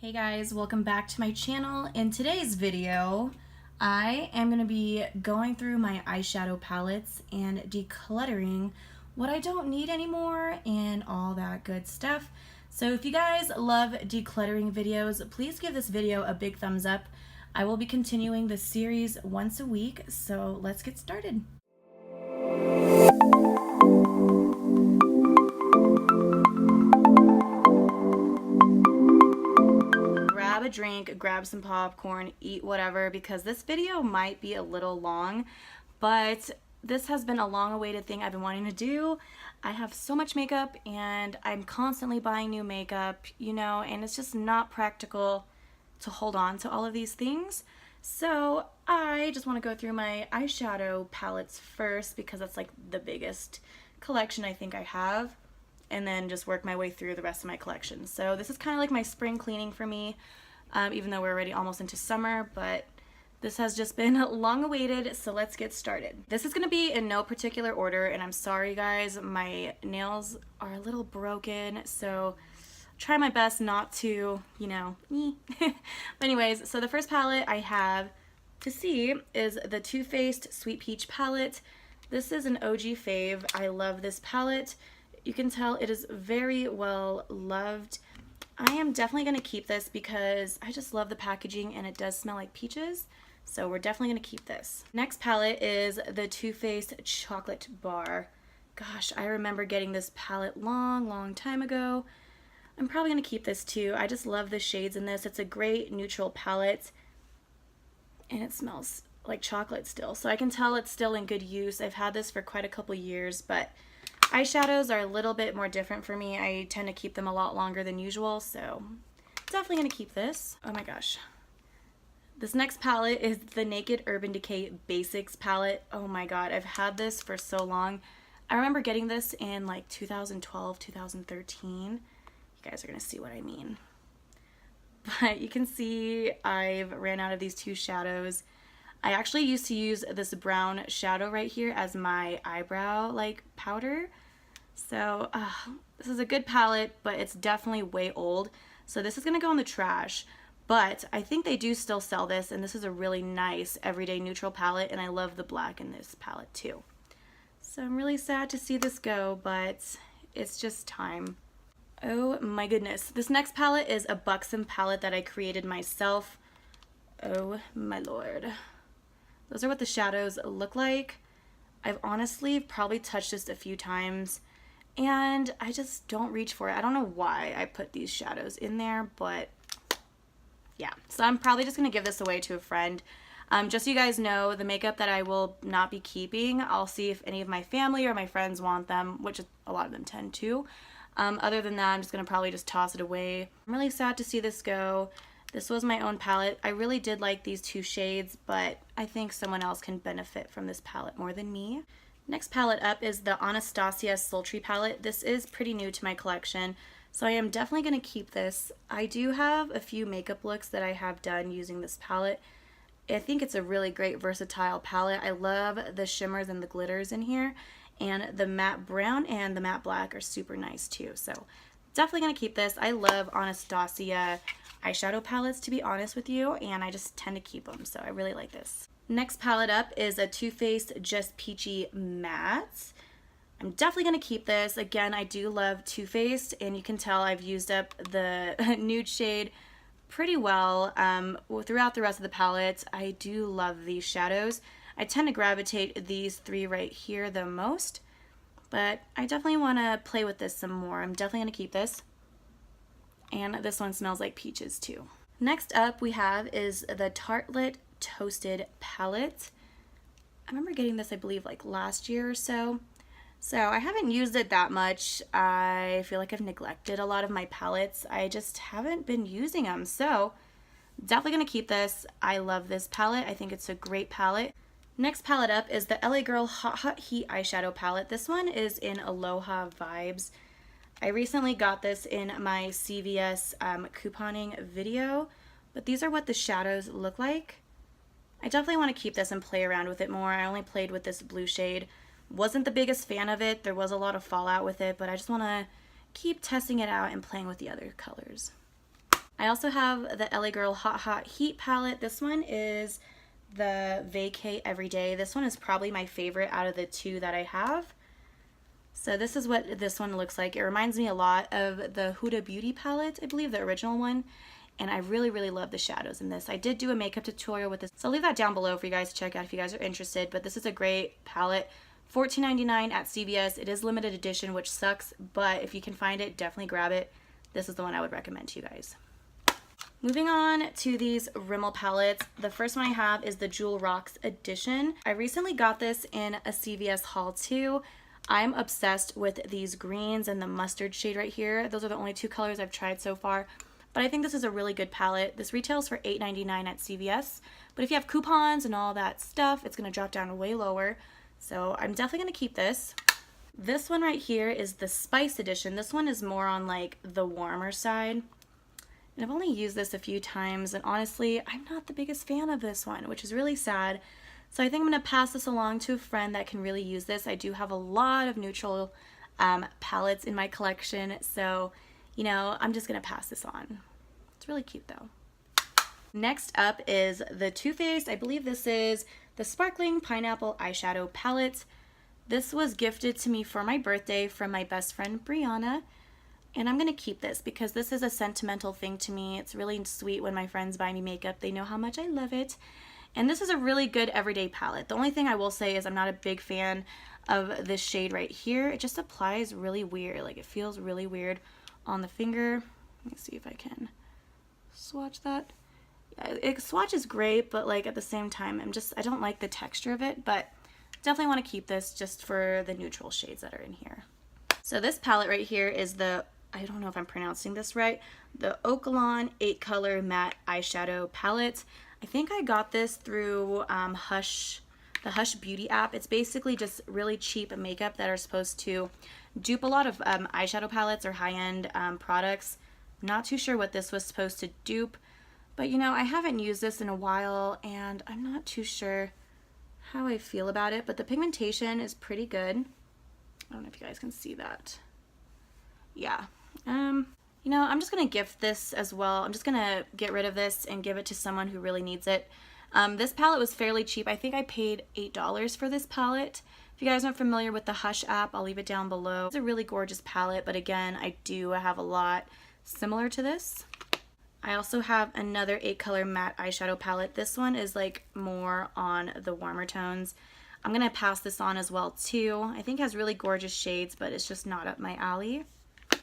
Hey guys, welcome back to my channel. In today's video, I am going to be going through my eyeshadow palettes and decluttering what I don't need anymore and all that good stuff. So if you guys love decluttering videos, please give this video a big thumbs up. I will be continuing this series once a week, so let's get started. Grab a drink, grab some popcorn, eat whatever, because this video might be a little long, but this has been a long-awaited thing I've been wanting to do. I have so much makeup and I'm constantly buying new makeup, you know, and it's just not practical to hold on to all of these things. So I just want to go through my eyeshadow palettes first because that's like the biggest collection I think I have, and then just work my way through the rest of my collection. So this is kind of like my spring cleaning for me, even though we're already almost into summer, but this has just been long awaited, so let's get started. This is gonna be in no particular order, and I'm sorry guys, my nails are a little broken, so try my best not to, you know, but anyways, so the first palette I have to see is the Too Faced Sweet Peach palette. This is an OG fave. I love this palette. You can tell it is very well loved. I am definitely going to keep this because I just love the packaging and it does smell like peaches. So we're definitely going to keep this. Next palette is the Too Faced Chocolate Bar. Gosh, I remember getting this palette long time ago. I'm probably going to keep this too. I just love the shades in this. It's a great neutral palette and it smells like chocolate still. So I can tell it's still in good use. I've had this for quite a couple years, but eyeshadows are a little bit more different for me. I tend to keep them a lot longer than usual, so definitely going to keep this. Oh my gosh. This next palette is the Naked Urban Decay Basics palette. Oh my god, I've had this for so long. I remember getting this in like 2012, 2013. You guys are going to see what I mean. But you can see I've ran out of these two shadows. I actually used to use this brown shadow right here as my eyebrow like powder. So this is a good palette, but it's definitely way old. So this is gonna go in the trash, but I think they do still sell this, and this is a really nice everyday neutral palette, and I love the black in this palette too. So I'm really sad to see this go, but it's just time. Oh my goodness. This next palette is a Buxom palette that I created myself. Oh my lord. Those are what the shadows look like. I've honestly probably touched this a few times and I just don't reach for it. I don't know why I put these shadows in there, but yeah. So I'm probably just going to give this away to a friend. Just so you guys know, the makeup that I will not be keeping, I'll see if any of my family or my friends want them, which a lot of them tend to. Other than that, I'm just going to probably just toss it away. I'm really sad to see this go. This was my own palette. I really did like these two shades, but I think someone else can benefit from this palette more than me. Next palette up is the Anastasia Sultry palette. This is pretty new to my collection, so I am definitely going to keep this. I do have a few makeup looks that I have done using this palette. I think it's a really great versatile palette. I love the shimmers and the glitters in here, and the matte brown and the matte black are super nice too. So definitely going to keep this. I love Anastasia eyeshadow palettes, to be honest with you, and I just tend to keep them, so I really like this. Next palette up is a Too Faced Just Peachy Matte. I'm definitely going to keep this. Again, I do love Too Faced, and you can tell I've used up the nude shade pretty well throughout the rest of the palette. I do love these shadows. I tend to gravitate these three right here the most, but I definitely want to play with this some more. I'm definitely going to keep this. And this one smells like peaches too. Next up we have is the Tarte Toasted palette. I remember getting this, I believe, like last year or so. So I haven't used it that much. I feel like I've neglected a lot of my palettes. I just haven't been using them. So definitely gonna keep this. I love this palette. I think it's a great palette. Next palette up is the LA Girl Hot Heat eyeshadow palette. This one is in Aloha Vibes. I recently got this in my CVS couponing video, but these are what the shadows look like. I definitely want to keep this and play around with it more. I only played with this blue shade. Wasn't the biggest fan of it. There was a lot of fallout with it, but I just want to keep testing it out and playing with the other colors. I also have the LA Girl Hot Heat palette. This one is the Vacay Everyday. This one is probably my favorite out of the two that I have. So this is what this one looks like. It reminds me a lot of the Huda Beauty palette, I believe, the original one. And I really, really love the shadows in this. I did do a makeup tutorial with this, so I'll leave that down below for you guys to check out if you guys are interested. But this is a great palette. $14.99 at CVS. It is limited edition, which sucks, but if you can find it, definitely grab it. This is the one I would recommend to you guys. Moving on to these Rimmel palettes. The first one I have is the Jewel Rocks edition. I recently got this in a CVS haul too. I'm obsessed with these greens and the mustard shade right here. Those are the only two colors I've tried so far. But I think this is a really good palette. This retails for $8.99 at CVS. But if you have coupons and all that stuff, it's going to drop down way lower. So I'm definitely going to keep this. This one right here is the Spice edition. This one is more on like the warmer side. And I've only used this a few times. And honestly, I'm not the biggest fan of this one, which is really sad. So I think I'm going to pass this along to a friend that can really use this. I do have a lot of neutral palettes in my collection. So, you know, I'm just going to pass this on. It's really cute though. Next up is the Too Faced. I believe this is the Sparkling Pineapple Eyeshadow Palette. This was gifted to me for my birthday from my best friend Brianna. And I'm going to keep this because this is a sentimental thing to me. It's really sweet when my friends buy me makeup. They know how much I love it. And this is a really good everyday palette. The only thing I will say is I'm not a big fan of this shade right here. It just applies really weird. Like it feels really weird on the finger. Let me see if I can swatch that. It swatches great, but like at the same time, I don't like the texture of it, but definitely want to keep this just for the neutral shades that are in here. So this palette right here is the, I don't know if I'm pronouncing this right, the Oakalon 8 color matte eyeshadow palette. I think I got this through Hush, the Hush Beauty app. It's basically just really cheap makeup that are supposed to dupe a lot of eyeshadow palettes or high-end products. Not too sure what this was supposed to dupe, but you know, I haven't used this in a while and I'm not too sure how I feel about it, but the pigmentation is pretty good. I don't know if you guys can see that. Yeah. You know, I'm just going to gift this as well. I'm just going to get rid of this and give it to someone who really needs it. This palette was fairly cheap. I think I paid $8 for this palette. If you guys aren't familiar with the Hush app, I'll leave it down below. It's a really gorgeous palette, but again, I do have a lot similar to this. I also have another 8 color matte eyeshadow palette. This one is like more on the warmer tones. I'm going to pass this on as well too. I think it has really gorgeous shades, but it's just not up my alley.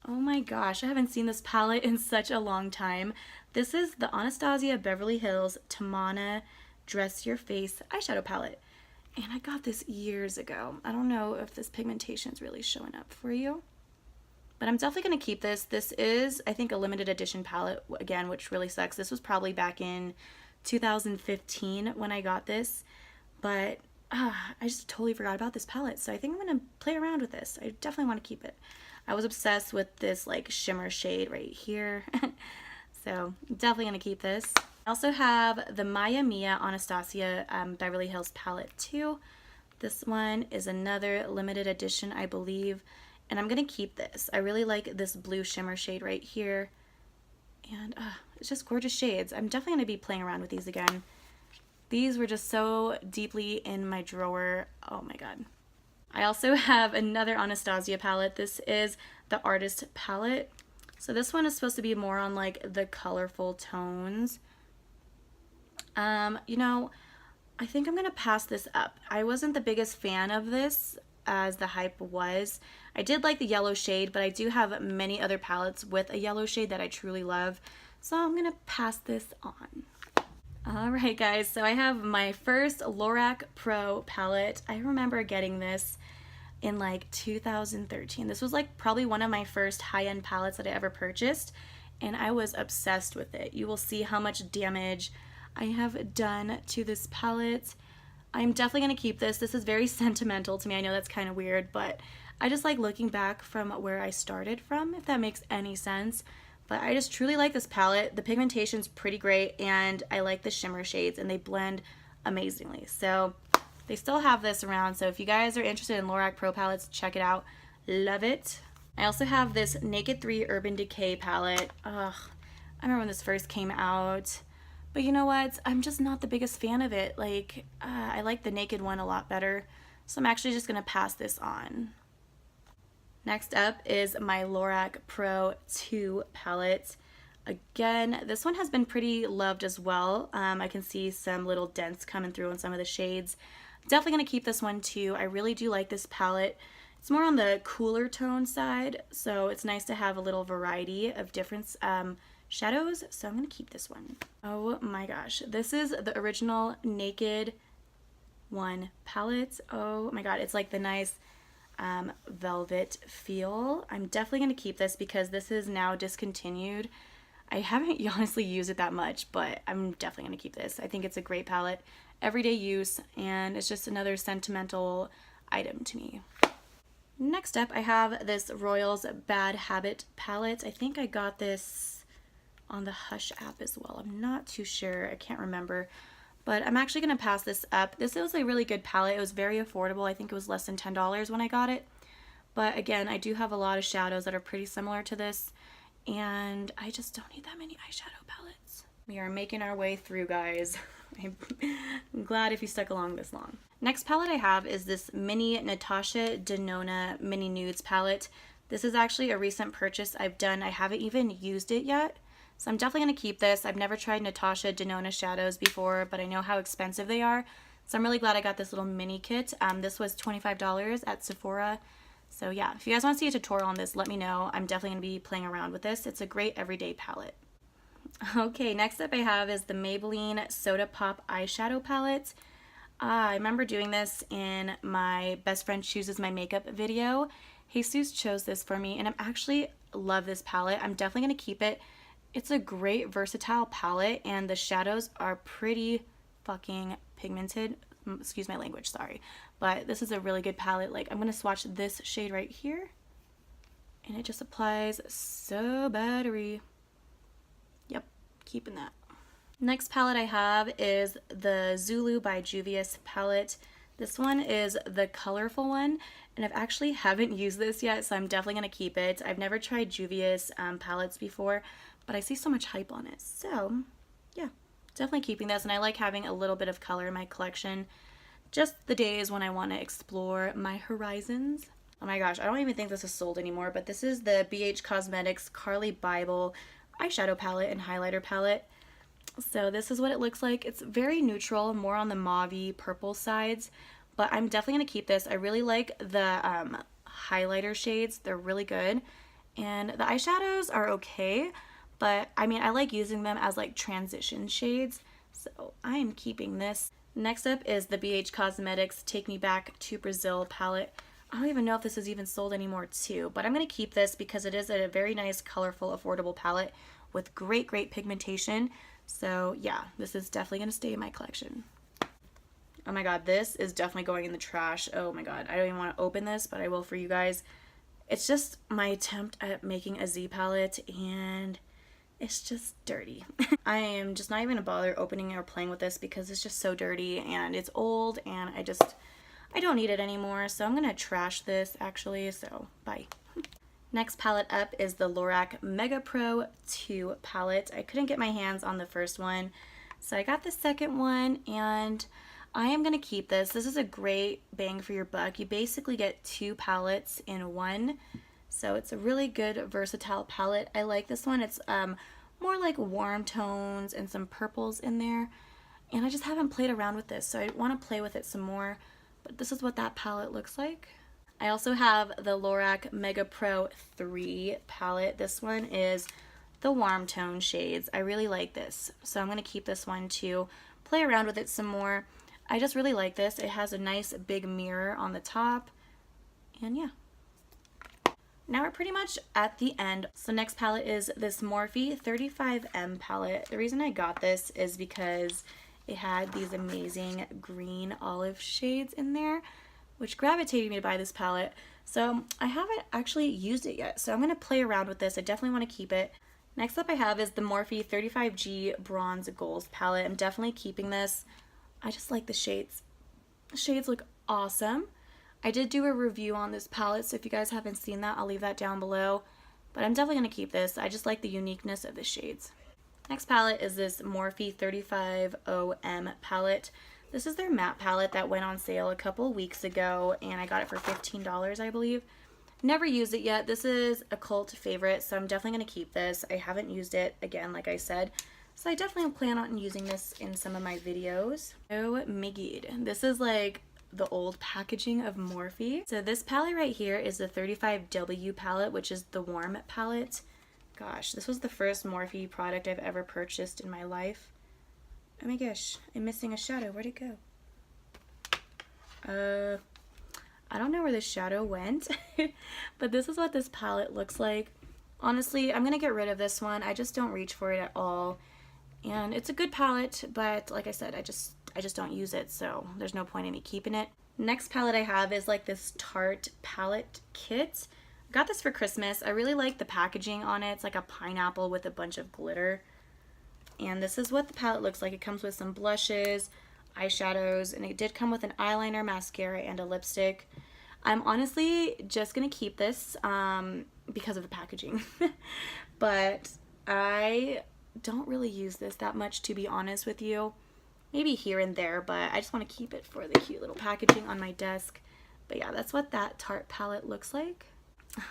Oh my gosh, I haven't seen this palette in such a long time. This is the Anastasia Beverly Hills Tamana Dress Your Face eyeshadow palette. And I got this years ago. I don't know if this pigmentation is really showing up for you, but I'm definitely going to keep this. This is, I think, a limited edition palette, again, which really sucks. This was probably back in 2015 when I got this, but I just totally forgot about this palette. So I think I'm going to play around with this. I definitely want to keep it. I was obsessed with this like shimmer shade right here. So definitely going to keep this. I also have the Maya Mia Anastasia Beverly Hills palette too. This one is another limited edition, I believe. And I'm going to keep this. I really like this blue shimmer shade right here. And it's just gorgeous shades. I'm definitely going to be playing around with these again. These were just so deeply in my drawer. Oh my god. I also have another Anastasia palette. This is the Artist palette. So this one is supposed to be more on like the colorful tones. You know, I think I'm going to pass this up. I wasn't the biggest fan of this as the hype was. I did like the yellow shade, but I do have many other palettes with a yellow shade that I truly love. So I'm going to pass this on. Alright guys, so I have my first Lorac Pro palette. I remember getting this in like 2013. This was like probably one of my first high-end palettes that I ever purchased, and I was obsessed with it. You will see how much damage I have done to this palette. I'm definitely going to keep this. This is very sentimental to me. I know that's kind of weird, but I just like looking back from where I started from, if that makes any sense. But I just truly like this palette. The pigmentation's pretty great, and I like the shimmer shades, and they blend amazingly. So they still have this around, so if you guys are interested in Lorac Pro palettes, check it out. Love it. I also have this Naked 3 Urban Decay palette. Ugh, I remember when this first came out, but you know what? I'm just not the biggest fan of it. Like, I like the naked one a lot better, so I'm actually just gonna pass this on. Next up is my Lorac Pro 2 palette. Again, this one has been pretty loved as well. I can see some little dents coming through on some of the shades. Definitely going to keep this one too. I really do like this palette. It's more on the cooler tone side, so it's nice to have a little variety of different shadows, so I'm going to keep this one. Oh my gosh, this is the original Naked One palette. Oh my god, it's like the nice velvet feel. I'm definitely going to keep this because this is now discontinued. I haven't honestly used it that much, but I'm definitely going to keep this. I think it's a great palette, everyday use, and it's just another sentimental item to me. Next up, I have this Royals Bad Habit palette. I think I got this on the Hush app as well. I'm not too sure. I can't remember. But I'm actually going to pass this up. This was a really good palette. It was very affordable. I think it was less than $10 when I got it. But again, I do have a lot of shadows that are pretty similar to this. And I just don't need that many eyeshadow palettes. We are making our way through, guys. I'm glad if you stuck along this long. Next palette I have is this mini Natasha Denona Mini Nudes palette. This is actually a recent purchase I've done. I haven't even used it yet. So I'm definitely going to keep this. I've never tried Natasha Denona shadows before, but I know how expensive they are. So I'm really glad I got this little mini kit. This was $25 at Sephora. So yeah, if you guys want to see a tutorial on this, let me know. I'm definitely going to be playing around with this. It's a great everyday palette. Okay, next up I have is the Maybelline Soda Pop Eyeshadow Palette. I remember doing this in my Best Friend Chooses My Makeup video. Jesus chose this for me, and I'm actually love this palette. I'm definitely going to keep it. It's a great versatile palette, and the shadows are pretty fucking pigmented. Excuse my language, sorry. But this is a really good palette. Like, I'm going to swatch this shade right here, and it just applies so buttery. Yep, keeping that. Next palette I have is the Zulu by Juvia palette. This one is the colorful one, and I've actually haven't used this yet, so I'm definitely going to keep it. I've never tried Juvia's palettes before, but I see so much hype on it. So yeah, definitely keeping this, and I like having a little bit of color in my collection. Just the days when I want to explore my horizons. Oh my gosh, I don't even think this is sold anymore, but this is the BH Cosmetics Carly Bible eyeshadow palette and highlighter palette. So this is what it looks like. It's very neutral, more on the mauve-y purple sides, but I'm definitely going to keep this. I really like the highlighter shades. They're really good. And the eyeshadows are okay, but I mean, I like using them as like transition shades, so I am keeping this. Next up is the BH Cosmetics Take Me Back to Brazil palette. I don't even know if this is even sold anymore too, but I'm going to keep this because it is a very nice, colorful, affordable palette with great pigmentation. So yeah, this is definitely going to stay in my collection. Oh my god, this is definitely going in the trash. Oh my god, I don't even want to open this, but I will for you guys. It's just my attempt at making a Z palette, and it's just dirty. I am just not even gonna bother opening or playing with this because it's just so dirty and it's old, and I don't need it anymore, so I'm gonna trash this actually, so bye. Next palette up is the Lorac Mega Pro 2 palette. I couldn't get my hands on the first one, so I got the second one, and I am going to keep this. This is a great bang for your buck. You basically get two palettes in one, so it's a really good versatile palette. I like this one. It's more like warm tones and some purples in there, and I just haven't played around with this, so I want to play with it some more, but this is what that palette looks like. I also have the Lorac Mega Pro 3 palette. This one is the warm tone shades. I really like this, so I'm going to keep this one too. Play around with it some more. I just really like this. It has a nice big mirror on the top, and yeah. Now we're pretty much at the end. So next palette is this Morphe 35M palette. The reason I got this is because it had these amazing green olive shades in there, which gravitated me to buy this palette. So I haven't actually used it yet, so I'm going to play around with this. I definitely want to keep it. Next up I have is the Morphe 35G Bronze Goals palette. I'm definitely keeping this. I just like the shades. The shades look awesome. I did do a review on this palette, so if you guys haven't seen that, I'll leave that down below. But I'm definitely going to keep this. I just like the uniqueness of the shades. Next palette is this Morphe 35OM palette. This is their matte palette that went on sale a couple weeks ago, and I got it for $15, I believe. Never used it yet. This is a cult favorite, so I'm definitely going to keep this. I haven't used it, again, like I said, so I definitely plan on using this in some of my videos. Oh my god. This is like the old packaging of Morphe. So this palette right here is the 35W palette, which is the warm palette. Gosh, this was the first Morphe product I've ever purchased in my life. Oh my gosh, I'm missing a shadow. Where'd it go? I don't know where the shadow went, but this is what this palette looks like. Honestly, I'm gonna get rid of this one. I just don't reach for it at all. And it's a good palette, but like I said, I just don't use it, so there's no point in me keeping it. Next palette I have is like this Tarte palette kit. I got this for Christmas. I really like the packaging on it. It's like a pineapple with a bunch of glitter. And this is what the palette looks like. It comes with some blushes, eyeshadows, and it did come with an eyeliner, mascara, and a lipstick. I'm honestly just gonna keep this because of the packaging. But I don't really use this that much, to be honest with you. Maybe here and there, but I just want to keep it for the cute little packaging on my desk. But yeah, that's what that Tarte palette looks like.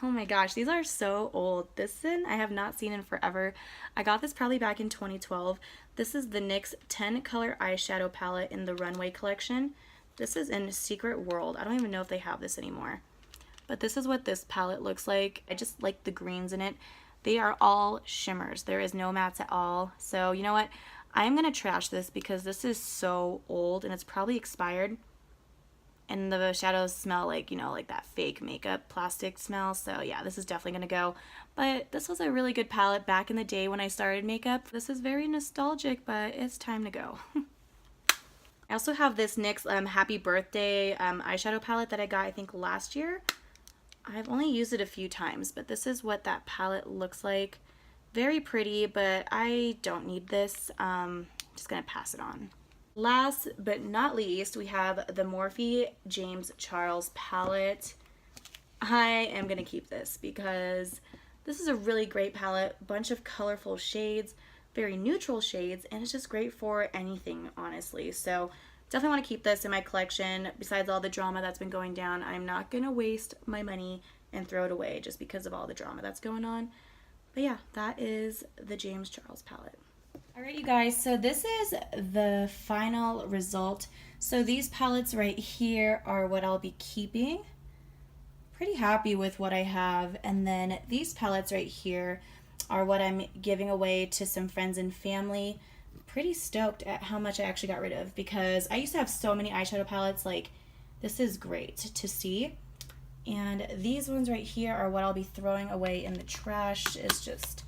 Oh my gosh, these are so old. This one I have not seen in forever. I got this probably back in 2012. This is the NYX 10 color eyeshadow palette in the Runway collection. This is in Secret World. I don't even know if they have this anymore. But this is what this palette looks like. I just like the greens in it. They are all shimmers. There is no mattes at all. So you know what? I'm going to trash this because this is so old and it's probably expired. And the shadows smell like, you know, like that fake makeup plastic smell. So yeah, this is definitely going to go. But this was a really good palette back in the day when I started makeup. This is very nostalgic, but it's time to go. I also have this NYX Happy Birthday eyeshadow palette that I got, I think, last year. I've only used it a few times, but this is what that palette looks like. Very pretty, but I don't need this. Just going to pass it on. Last but not least, we have the Morphe James Charles palette. I am going to keep this because this is a really great palette. Bunch of colorful shades, very neutral shades, and it's just great for anything, honestly. So definitely want to keep this in my collection. Besides all the drama that's been going down, I'm not going to waste my money and throw it away just because of all the drama that's going on. But yeah, that is the James Charles palette. Alright, you guys, so this is the final result. So these palettes right here are what I'll be keeping. Pretty happy with what I have. And then these palettes right here are what I'm giving away to some friends and family. Pretty stoked at how much I actually got rid of because I used to have so many eyeshadow palettes. Like, this is great to see. And these ones right here are what I'll be throwing away in the trash. It's just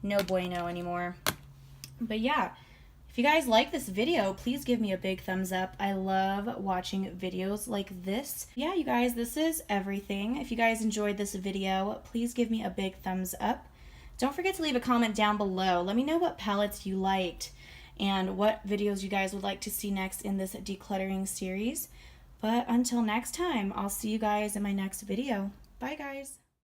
no bueno anymore. But yeah, if you guys like this video, please give me a big thumbs up. I love watching videos like this. Yeah, you guys, this is everything. If you guys enjoyed this video, please give me a big thumbs up. Don't forget to leave a comment down below. Let me know what palettes you liked and what videos you guys would like to see next in this decluttering series. But until next time, I'll see you guys in my next video. Bye, guys.